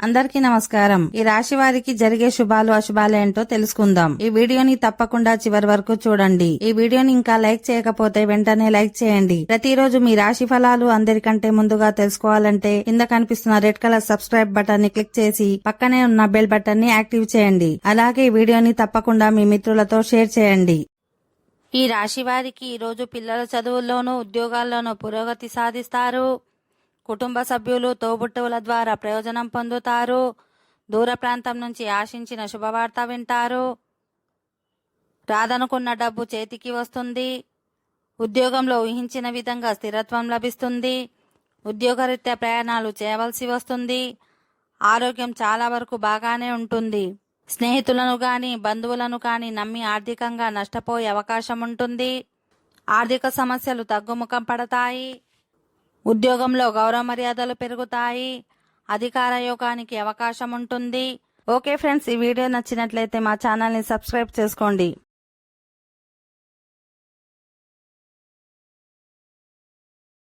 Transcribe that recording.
అందరికీ నమస్కారం. ఈ రాశి వారికి జరిగే శుభాలు అశుభాలు ఏంటో తెలుసుకుందాం. ఈ వీడియోని తప్పకుండా చివరి వరకు చూడండి. ఈ వీడియోని ఇంకా లైక్ చేయకపోతే వెంటనే లైక్ చేయండి. ప్రతిరోజు మీ రాశి ఫలాలు అందరికంటే ముందుగా తెలుసుకోవాలంటే కింద కనిపిస్తున్న రెడ్ కలర్ సబ్స్క్రైబ్ బటన్ ని క్లిక్ చేసి పక్కనే ఉన్న బెల్ బటన్ ని యాక్టివ్ చేయండి. అలాగే ఈ వీడియోని తప్పకుండా మీ మిత్రులతో షేర్ చేయండి. ఈ రాశి వారికి ఈ రోజు పిల్లల చదువుల్లోనూ ఉద్యోగాల్లోనూ పురోగతి సాధిస్తారు. కుటుంబ సభ్యులు తోబుట్టువుల ద్వారా ప్రయోజనం పొందుతారు. దూర ప్రాంతం నుంచి ఆశించిన శుభవార్త వింటారు. రాదనుకున్న డబ్బు చేతికి వస్తుంది. ఉద్యోగంలో ఊహించిన విధంగా స్థిరత్వం లభిస్తుంది. ఉద్యోగరీత్యా ప్రయాణాలు చేయవలసి వస్తుంది. ఆరోగ్యం చాలా వరకు బాగానే ఉంటుంది. స్నేహితులను కానీ బంధువులను కానీ నమ్మి ఆర్థికంగా నష్టపోయే అవకాశం ఉంటుంది. ఆర్థిక సమస్యలు తగ్గుముఖం పడతాయి. ఉద్యోగంలో గౌరవ మర్యాదలు పెరుగుతాయి. అధికార యోగానికి అవకాశం ఉంటుంది. ఓకే ఫ్రెండ్స్, ఈ వీడియో నచ్చినట్లయితే మా ఛానల్ని సబ్స్క్రైబ్ చేసుకోండి.